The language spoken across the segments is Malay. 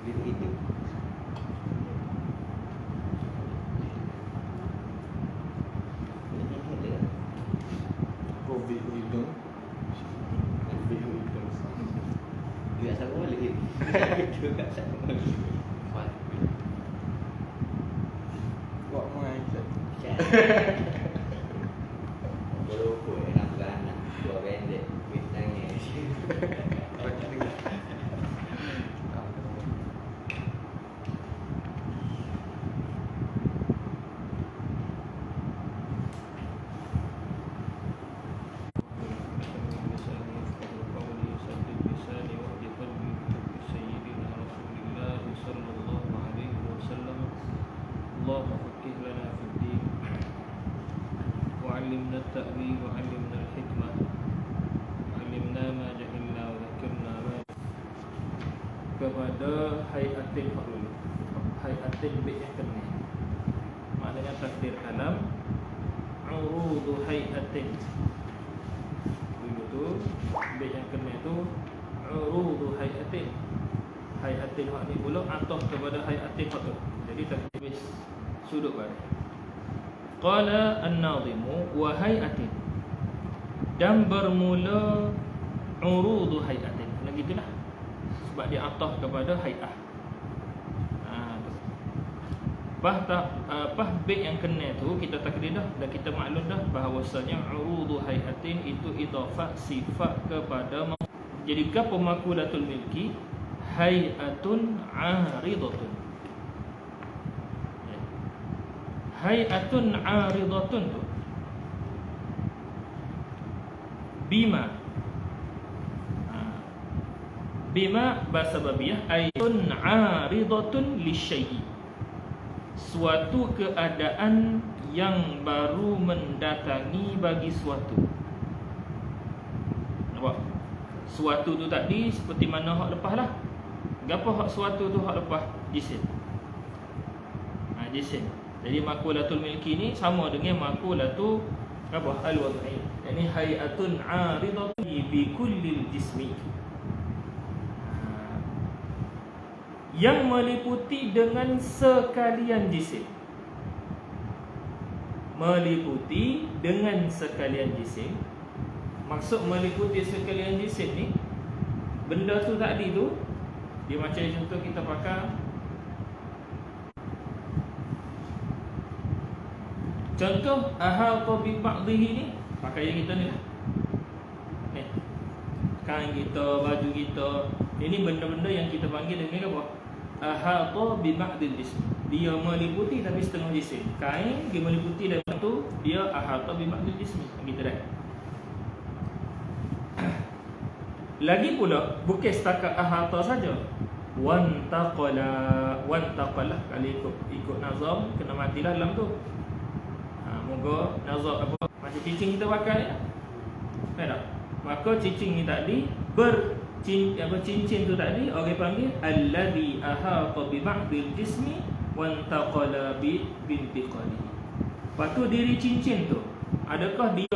Biru hijau. Kopi hidung. Biru hidung. Dia sama boleh. Juga sama boleh. Kok mengajar? Berupu enak anak dua pendek bintangnya. اللهم فقه لنا في الدين وعلمنا التأويل وعلمنا الحكمة وعلمنا ما جهلنا وذكرنا ما kepada hayatin fa'ul hayatin bi'ihkan maknanya takdir alam urudu hayatin begitu bi'ihkan itu urudu hayatin hak ni pula atau kepada hayatin fa'ul jadi takdir sudut balik. Qala an-nadhimu wa hayatin dan bermula urudu hayatin. Kena gitulah. Sebab dia atah kepada hayah. Pas bait yang kena tu kita takdir dah dan kita maklum dah bahawasanya urudu hayatin itu idafah sifat kepada jadi apa makulatul milki hayatun aridatun. Hayatun aridatun tu bima bima bahasa babiyah ayatun aridatun lisyai'i suatu keadaan yang baru mendatangi bagi suatu. Nampak? Suatu tu tadi seperti mana hak lepas lah. Gapo hak suatu tu hak lepas? Jisim. Jisim. Jadi makulatul milki ni sama dengan makulatu apa? Al-wad'i. Yani hayatun 'aridatun bi kullil jismi. Yang meliputi dengan sekalian jisim. Meliputi dengan sekalian jisim. Maksud meliputi sekalian jisim ni benda tu tadi tu dia macam contoh kita pakai contoh ahata bi ba'dhihi ni pakaian kita ni lah. Kain kita, baju kita, ini benda-benda yang kita panggil dengan apa? Ahata bi ba'dil jism. Dia meliputi tapi setengah jisim. Kain dia meliputi dan tu dia ahata bi ba'dil jism. Gitu dah. Lagi pula bukan setakat ahata saja. Wantaqala kalau ikut nazam kena matilah dalam tu. Moga nazar apa macam cincin kita pakai tak? Maka cincin ni tadi cincin tu tadi orang panggil alladhi ahata bi ba'dil jismi wa intaqala bi bintiqali. Patu diri cincin tu adakah dia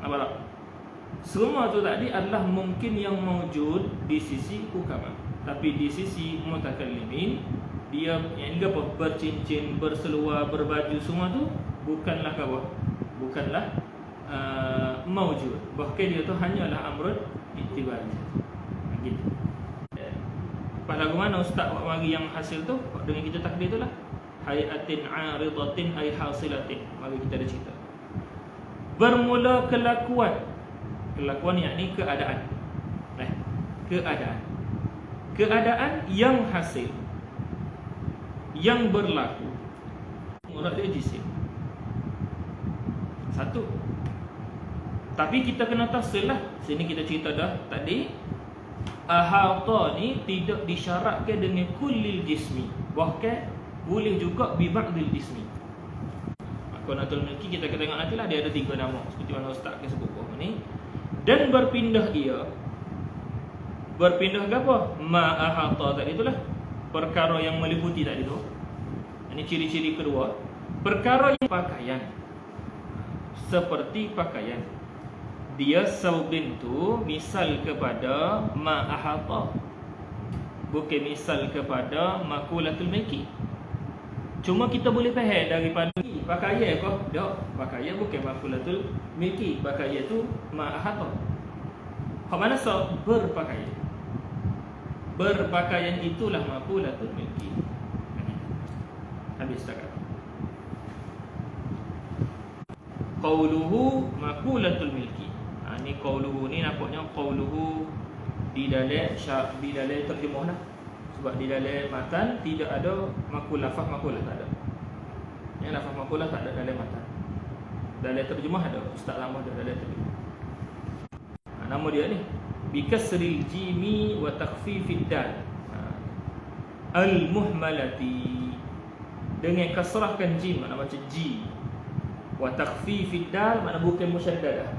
apa tak? Semua tu tadi adalah mungkin yang mawjud di sisi hukama, tapi di sisi mutakallimin dia yang apa bercincin, berseluar, berbaju semua tu bukanlah kawah, bukanlah mawjud. Bahkan dia tu hanyalah amrun ittibari. Gitu. Pak lagu mana ustaz buat mari yang hasil tu dengan kita takdir itulah hayatin 'aridatin ay hasilatin. Mari kita ada cerita. Bermula kelakuan yakni keadaan. Keadaan yang hasil yang berlaku. Murad dia jisim. Satu. Tapi kita kena tafsir lah. Sini kita cerita dah tadi. Ahata ni tidak disyaratkan dengan kullil jismi. Bahkan boleh juga bi ba'dil jismi. Makunatul milki kita akan tengok nantilah dia ada 3 nama seperti mana ustaz akan sebut ni. Dan berpindah berpindah ke apa? Ma ahata tadi itulah perkara yang meliputi tadi tu. Ini ciri-ciri kedua. Perkara yang pakaian. Seperti pakaian. Dia saubin tu misal kepada ma ahata. bukan misal kepada makulatul milki. Cuma kita boleh faham daripada pakaian kau dak, pakaian bukan makulatul milki, pakaian tu ma'ahata. Hak mana so berpakaian. Berpakaian itulah makulatul milki. Habis tak? Qauluhu makulatul milki. Ni qauluhu ni nampaknya qauluhu di dalam terjemah lah. Sebab di dalam matan tidak ada makulah, lafaz makulah tak ada. Yang lafaz makulah tak ada dalam matan. Dalam terjemah ada, ustaz lama ada dalam terjemah. Nama dia ni bikasril jimi wa takhfifid dal. Al muhmalati, dengan kasrahkan jim, mana baca ji. Wa takhfifid dal, mana bukan musyaddadah,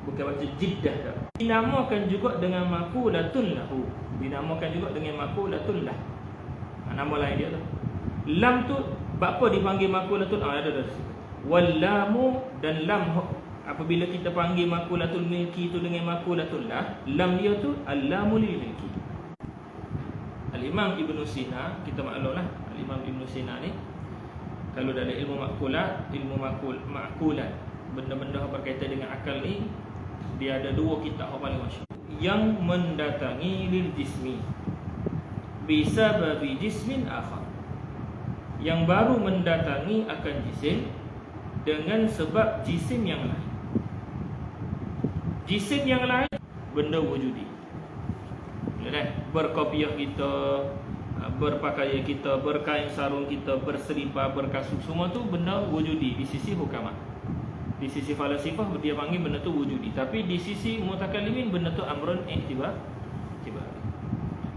bukan baca jiddah dah. Dinamakan juga dengan makulatun lahu, dinamakan juga dengan makulatun lah. Nama lain dia tu. Lam tu apa dipanggil makulatun? Ada dah. Wal lamu, dan lam apabila kita panggil makulatul milki tu dengan makulatul lah, lam dia tu al-lamu lil milki. Al-Imam Ibn Sina, kita maklumlah Al-Imam Ibn Sina ni kalau dalam ilmu makulat, ilmu makulat, benda-benda berkaitan dengan akal ni, dia ada dua kitab yang paling masyhur yang mendatangi lil jismi bisababi jismin akhar, yang baru mendatangi akan jisim dengan sebab jisim yang lain. Jisim yang lain benda wujudi. Berkopiah kita, berpakaian kita, berkain sarung kita, berseripar, berkasut, semua tu benda wujudi di sisi hukamah. Di sisi falasifah dia panggil benda tu wujudi, tapi di sisi mutakallimin benda tu amrun i'tibar.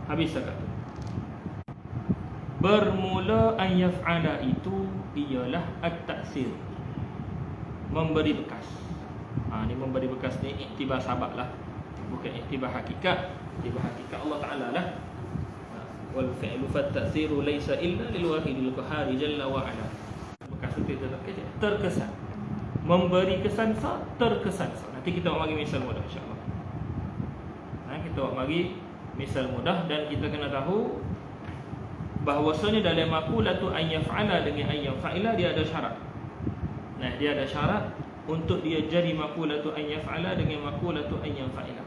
Habis cakap tu. Bermula an yaf'ala itu ialah at-ta'sir, memberi bekas. Ni memberi bekas ni iktibar sabab lah, bukan iktibar hakikat. Iktibar hakikat Allah Ta'ala lah. Wal fi'lu fat-ta'siru laysa illa lil wahidil qahari jalla wa ala. Bekas itu terkesan, memberi kesan sah, terkesan sah. Nanti kita bagi misal mudah insya-Allah. Kita bagi misal mudah, dan kita kena tahu bahawasanya dalam makulatu an yaf'ala dengan an yaf'ila dia ada syarat. Dia ada syarat untuk dia jadi makulatu an yaf'ala dengan makulatu an yaf'ila.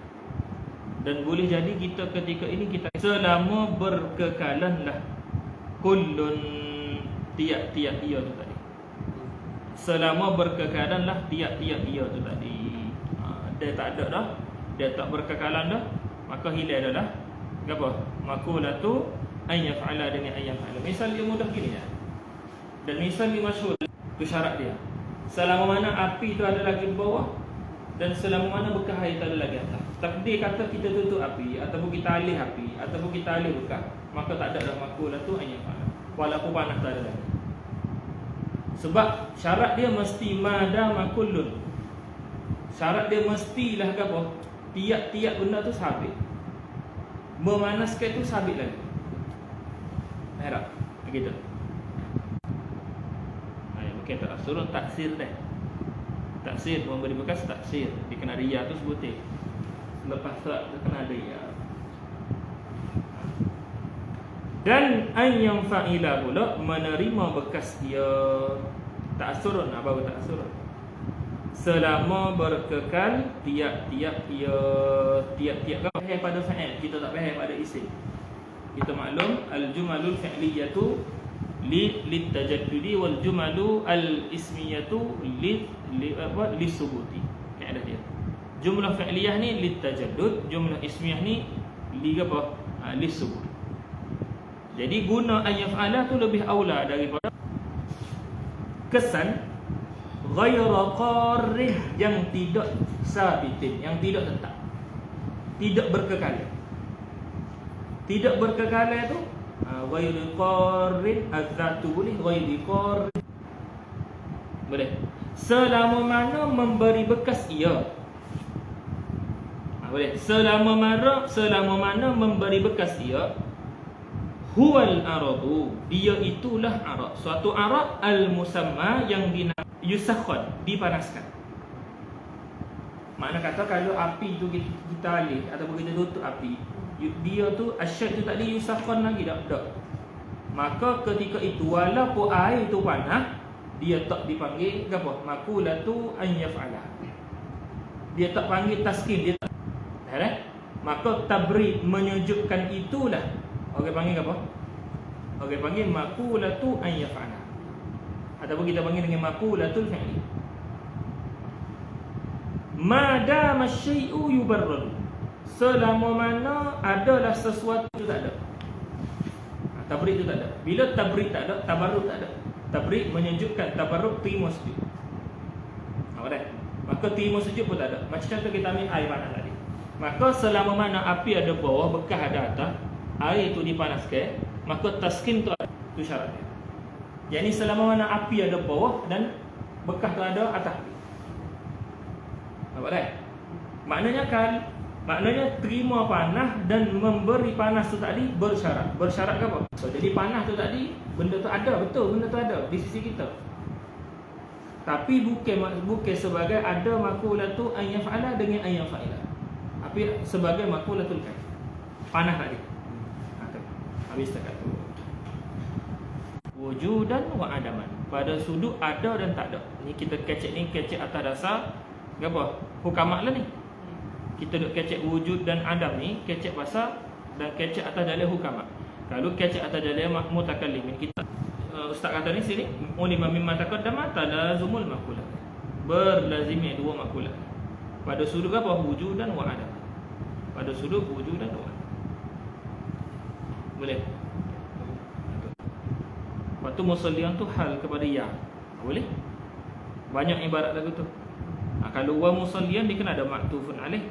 Dan boleh jadi kita ketika ini kita selama berkekalanlah kullun, tiap-tiap ia tu tadi. Selama berkekalanlah tiap-tiap ia tu tadi. Dia tak ada dah, dia tak berkekalan dah, maka hilang adalah apa? Makulatu an yaf'ala dengan an yaf'ala. Misal dia mudah gini ya. Dan misal ni masyhur, tu syarat dia. Selama mana api tu ada lagi di bawah, dan selama mana bekas air tu ada lagi atas. Takdir kata kita tutup api, ataupun kita alih api, ataupun kita alih bekas, maka tak ada dah makulatu an yaf'ala, walaupun panas tak ada lagi. Sebab syarat dia mesti madama kullun. Syarat dia mestilah apa? Tiap-tiap benda tu sabit. Memanaskan tu sabit lagi. Harap begitu. Bukan tak suruh taksir dah. Taksir memberi bekas taksir. Dikena riya tu sebutin. Lepas tak kena riya. Dan an yang fa'ila pula menerima bekas dia. Ta'surun, apa ta'surun? Selama berkekal tiap-tiap ia, tiap-tiap kau faham pada fa'il, kita tak faham pada isim. Kita maklum al-jumalul fi'liyatu litajaddudi wal jumalu al-ismiyatu lisubuti. Kaedah dia. Jumlah fi'liyah ni litajaddud, jumlah ismiyah ni li apa? Lisubut. Jadi guna an yaf'ala tu lebih aula daripada kesan ghaira qarrih, yang tidak sabitin, yang tidak tetap, tidak berkekalan. Tidak berkekalan tu ghairu qarrin az-zatu boleh, ghairu qarrin boleh. Selama mana memberi bekas ia, boleh. Selama mana memberi bekas ia, huwal aradu, dia itulah arad. Suatu arad al-musamma yang yusakhon, dipanaskan. Makna kata kalau api tu kita alih ataupun kita tutup api, dia tu asyad tu tadi yusakhon lagi tak. Maka ketika itu walaupun air tu panas, dia tak dipanggil apa? Makulatu an yaf'ala. Dia tak panggil taskin, dia tak. Maka tabrid menyejukkan itulah orang panggil apa? Orang panggil makulatu an yaf'ala. Ataupun kita panggil dengan makulatul fi'li. Madama syai'u yubarrad. Selama mana adalah sesuatu itu tak ada. Tabrik itu tak ada. Bila tabrik tak ada, tabarruk tak ada. Tabrik menyejukkan, tabarruk terima sujud. Nampak tak? Maka terima sujud pun tak ada. Macam contoh kita ambil air panas tadi. Maka selama mana api ada bawah, bekas ada atas, air itu dipanaskan, maka taskin tu ada. Itu syaratnya. Yang ini selama mana api ada bawah dan bekas tu ada atas. Nampak tak? Maknanya terima panas dan memberi panas tu tadi bersyarat. Bersyarat ke apa? So, jadi panas tu tadi benda tu ada, betul benda tu ada di sisi kita. Tapi bukan sebagai ada makulatu an yaf'ala dengan an yaf'ila. Tapi sebagai makulatul kaif. Panas tadi. Habis dekat tu. Wujudan wa adaman. Pada sudut ada dan tak ada. Ni kita kecek atas dasar apa? Hukamat lah ni. Kita duk kecek wujud dan adam ni, kecek pasal dan kecek atas dalil hukamat. Kalau kecek atas dalil mutakallimin, kita ustaz kata ni sini ulima mimma taqaddama talazumul maqulah. Berlazimnya dua maqulah. Pada sudut apa? Wujud dan wa adam. Pada sudut wujud dan wa. Boleh? Waktu musallian tu hal kepada ya. Boleh? Banyak ibarat lagu tu. Kalau wa musallian dia kena ada maktufun alaih.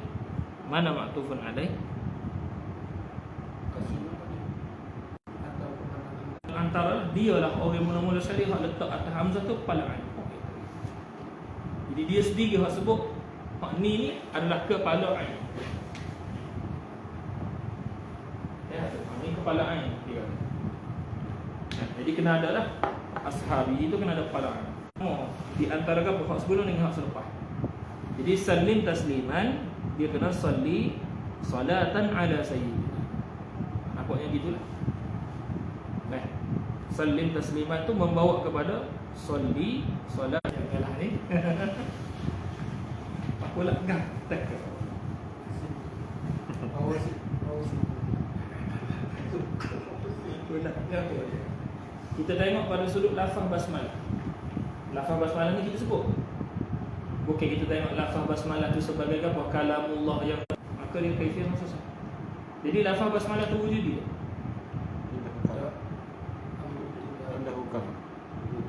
Mana maktufun alaih? Antara dialah orang mula-mula sekali hak letak atas hamzah tu kepala ain. Jadi dia sendiri hak sebut hak ni adalah kepala ain. Ya, ni kepala ain dia. Jadi kena ada lah ashabi itu kena ada kepala ain. Di antara hak sebelum dengan hak selepas. Jadi salim tasliman, dia kena salli salatan ala sayyidina. Nampaknya gitulah. Salim tasliman tu membawa kepada salli salat yang kalah ni. Aku nak tak. Kita tengok pada sudut lafaz basmalah. Lafaz basmalah ni kita sebut. Bukan kita tengok lafaz basmalah tu sebagai apa? Kalamullah yang maka dia kaifiyah maksud. Jadi lafaz basmalah tu wujud dia.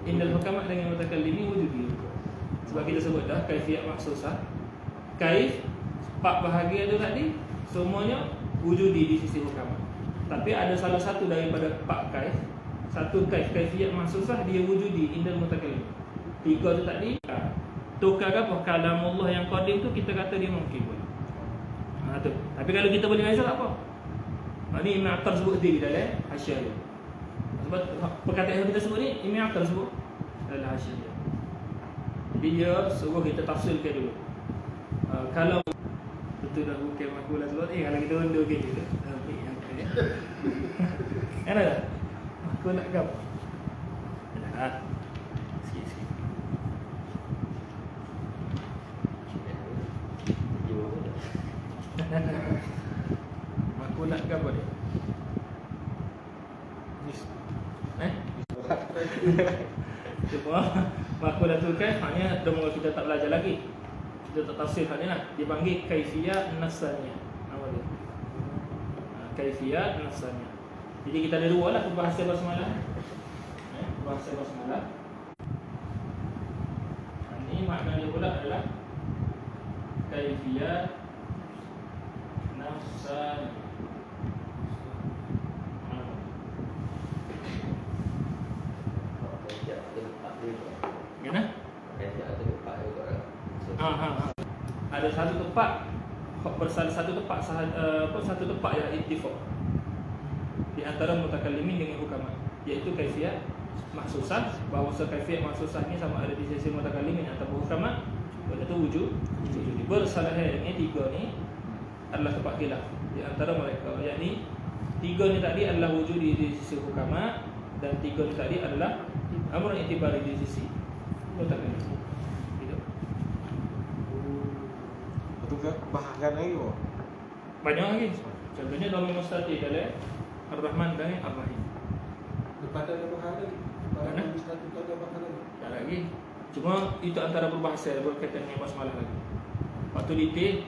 Indal hukamat dengan mutakallimi wujud dia. Sebab kita sebut dah kaifiyah maksusah. Kaif 4 bahagian tu tadi semuanya wujudi di sisi hukamat. Tapi ada salah satu daripada 4 kaif. Satu kaifiyah maksusah dia wujudi indal mutakallimi. 3 tu tadi tukar apa? Kalamullah yang qadim tu kita kata dia mungkin boleh. Tu. Tapi kalau kita boleh rasa tak apa. Ini Ibn Attar sebut di dalam hasyiah dia. Sebab perkataan yang kita sebut ni Ibn Attar sebut dalam hasyiah dia. Jadi dia suruh kita tafsirkan dulu. Kalau betul dah bukan makulah sebut kalau kita undur ke kita. Ambil yang ni. Kan ada? Aku nak gap. Dah. Sikit-sikit. Aku nak ke apa dia? Cuma makulatul kaif hanya dengan kita tak belajar lagi. Kita tak tafsir hak ni lah. Dia panggil kaifiyah nafsaniyah. Nama dia. Kaifiyah nafsaniyah. Jadi kita ada dua lah bahasa basmalah. Bahasa basmalah. Ini makna dia pula adalah kaifiyah nafsaniyah. Ada satu tempat satu tempat yang ittifaq di antara mutakallimin dengan hukamat, iaitu kaifiyah maksusah. Bahawa kaifiyah maksusah ni sama ada di sisi mutakallimin atau hukamat, benda tu wujud. Bersalahan ini 3 ni adalah tempat khilaf. di antara mereka. Yakni tiga ni tadi adalah wujud di sisi hukama, dan tiga ni tadi adalah amr i'tibari di sisi mutakallim. Gitu. Betul ke? Bahkan lagi kok. Banyak lagi. Contohnya dalam mustati dalam Ar-Rahman dan Ar-Rahim. Depan ada bahasa lagi. Mana? Satu ada bahasa lagi. Tak lagi. Cuma itu antara berbahasa berkaitan dengan basmalah lagi. Waktu di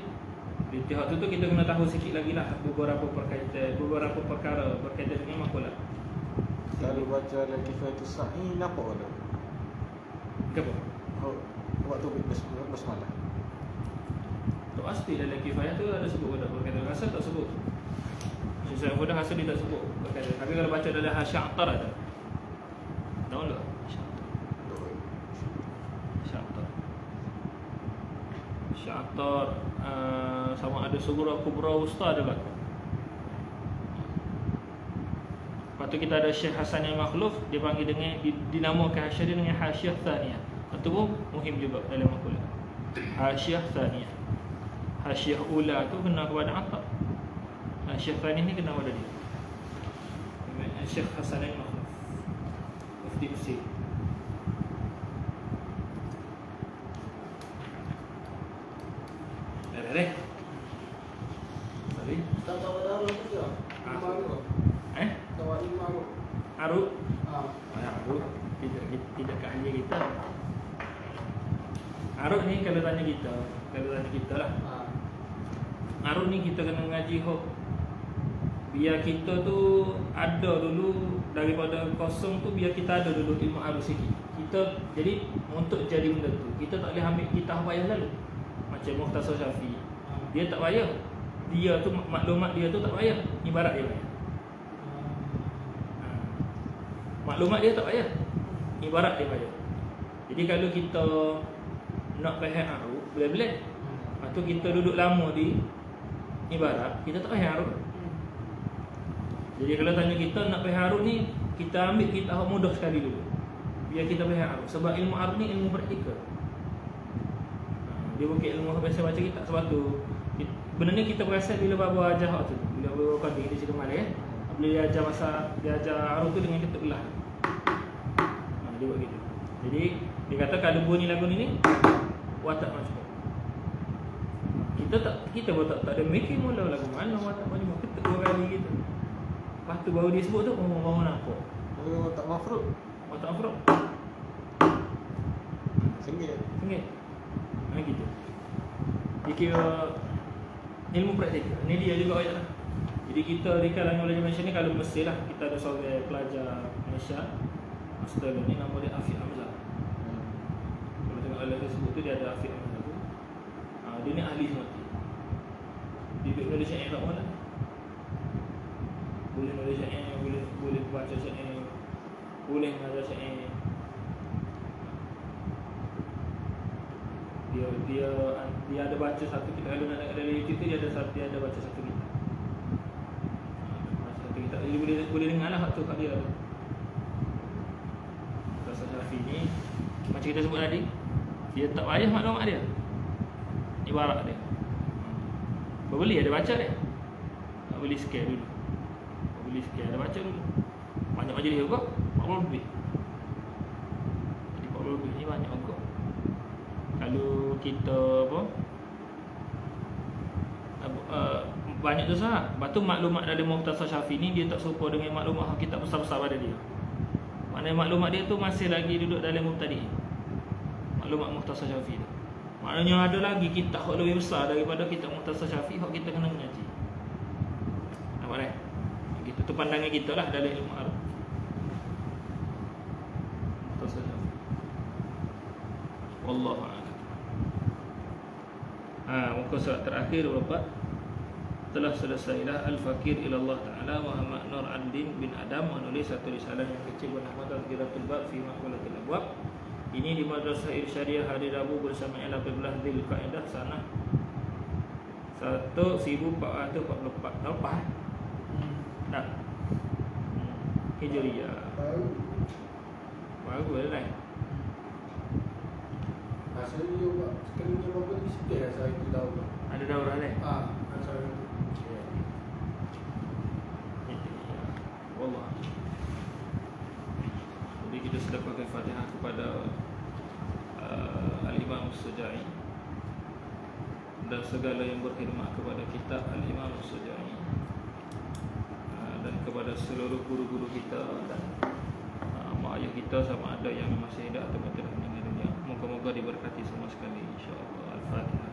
waktu tu kita kena tahu sikit lagi lah beberapa perkara berkaitan dengan makulah. Kalau baca Al-Kifayatus Sa'i, apa ada? Kenapa? Waktu basmalah. Tak pasti dalam kifayah tu ada sebut pada berkaitan dengan asal tak sebut. Saya pun dah rasa dia tak sebut berkaitan. Tapi kalau baca dalam Hasya'atar ada. Tahu tak? Hasya'atar sama ada Sughra, Kubra, Wusta ada tak? Lepas tu kita ada Syekh Hasan al-Makhluf, dia panggil dengan dinamakan hasyiah dia dengan hasyiah thaniyah. Itu pun muhim juga dalam makulah. Hasyiah thaniyah. Hasyiah ula tu kena kepada Atta. Hasyiah thaniyah ni kena kepada dia. Syekh Hasan al-Makhluf, Mufti Mesir. Dah. Sorry. Tak tahu dah apa tu. Malu. Tawari malu. Aruk. Ah. Aruk tidak keahlian kita. Aruk ni kalau tanya kita lah. Aruk ni kita kena ngaji hok. Biar kita tu ada dulu daripada kosong tu, biar kita ada dulu ilmu aruk sikit. Kita jadi untuk jadi benda tu kita tak boleh ambil kitab payah lalu. Macam Mukhtasar Syafi'i. Dia tak payah. Dia tu maklumat dia tu tak payah. Ibarat dia payah. Maklumat dia tak payah. Ibarat dia payah. Jadi kalau kita nak faham aruf, boleh-boleh. Lepas tu kita duduk lama di ibarat, kita tak faham aruf. Jadi kalau tanya kita nak faham aruf ni, kita ambil kitab mudah sekali dulu. Biar kita faham aruf. Sebab ilmu aruf ni ilmu praktikal. Dia bukan ilmu biasa baca kitab. Sebab tu benda ni kita perasan bila baba ajar tu. Bila baba kata dia cerita malam kan. Bila dia ajar aruf tu dengan kita belah. Dia buat gitu. Jadi dia kata kalau bunyi lagu ni watak macam kita pun tak ada mikir mula lagu mana watak macam ketuk dua kali gitu. Lepas tu baru dia sebut tu baru nampak. Watak mafrud. Watak mafrud. Sengit. Gitu. Dia kira ilmu praktikal. Ni dia juga ayat lah. Jadi kita di kalangan belajar Malaysia ni, kalau Mesir lah, kita ada seorang pelajar Malaysia master ni, nama dia Afiq Hamzah. Kalau tengok dalam Facebook tu dia ada Afiq Hamzah tu. Dia ni ahli semati. Dia duduk nulis syair tak mana. Boleh nulis syair, boleh baca syair, boleh mengajar syair. Dia ada baca satu kitab. Kalau nak ada YouTube tu dia ada baca satu kitab. Baca satu kitab. Jadi boleh dengar lah hak tu kat dia. Mukhtasar Syafi'i ni macam kita sebut tadi, dia tak payah maklumat dia. Ibarat dia. Berbeli ada baca dia. Tak beli scare dulu. Beli scare ada baca dulu. Banyak majlis juga 40 lebih. Jadi 40 lebih ni banyak juga. Kalau kita banyak tu sah. Lepas tu maklumat dari Mukhtasar Syafi'i ni dia tak serupa dengan maklumat kitab besar-besar pada dia. Maknanya maklumat dia tu masih lagi duduk dalam mubtadi'. Maklumat Mukhtasar Syafi'i tu. Maknanya ada lagi kitab yang lebih besar daripada kitab Mukhtasar Syafi'i yang kita kena mengaji. Nampak tak? Gitu tu pandangan kita lah dalam ilmu Arab. Mukhtasar Syafi'i. Wallahu a'lam. Muka surat terakhir berapa? Telah selesailah Al-Fakir ilallah Ta'ala Muhammad Nur Ad-Din bin Adam menulis satu risalah yang kecil bernama Tazkiratul Bab fi Maqalatil Abwab. Ini di Madrasah Irsyadiyah hari Rabu bersama 18 Dzulqa'dah sanah 1444 lepas dah Hijriyah. Baru lah. Saya juga sekali ni berapa ni sikit lah saya tahu. Ada daurah ni. Asal sedekahkan Fatihah kepada Al-Imam As-Sujai dan segala yang berkhidmat kepada kitab Al-Imam As-Sujai, dan kepada seluruh guru-guru kita dan mak ayah kita sama ada yang masih hidup atau telah meninggal dunia. Moga-moga diberkati semua sekali, insya-Allah. Al-Fatihah.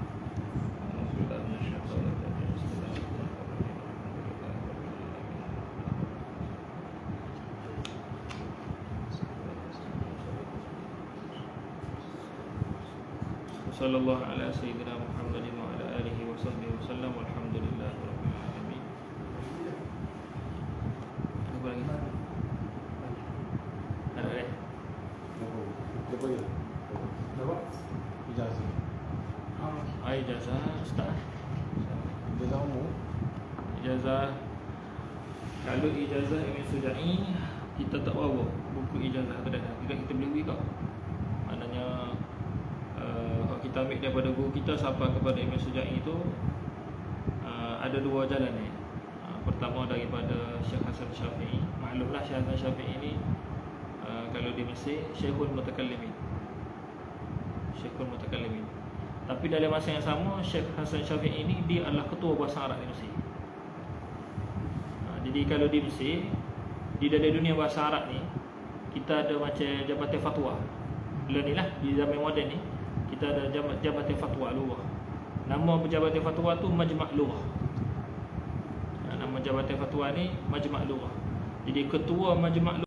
Sallallahu ala sayyidina Muhammadin wa ala alihi wa sahbihi wa sallam. Walhamdulillahi rabbil alamin. Apa lagi? Ada lagi? Lepas ni. Dapat? Ijazah. Ijazah ustaz. Ijazah umum. Ijazah, kalau ijazah Imam Sujai kita tak bawa buku ijazah kedai, kita beli kau. Maknanya kalau kita ambil daripada guru kita sampai kepada Imam Sujai itu ada dua jalan ni. Pertama daripada Syekh Hasan Syafi'i. Maklumlah Syekh Hasan Syafi'i ini kalau di Mesir Syekhul Mutakallimin. Syekhul Mutakallimin. Tapi dalam masa yang sama Syekh Hasan Syafi'i ini dia adalah ketua bahasa Arab di Mesir. Jadi kalau di Mesir, di dalam dunia bahasa Arab ni, kita ada macam jabatan fatwa. Bila ni lah, di zaman moden ni, kita ada jabatan fatwa lughah. Nama jabatan fatwa tu Majma' Lughah. Nama jabatan fatwa ni Majma' Lughah. Jadi ketua Majma' Lughah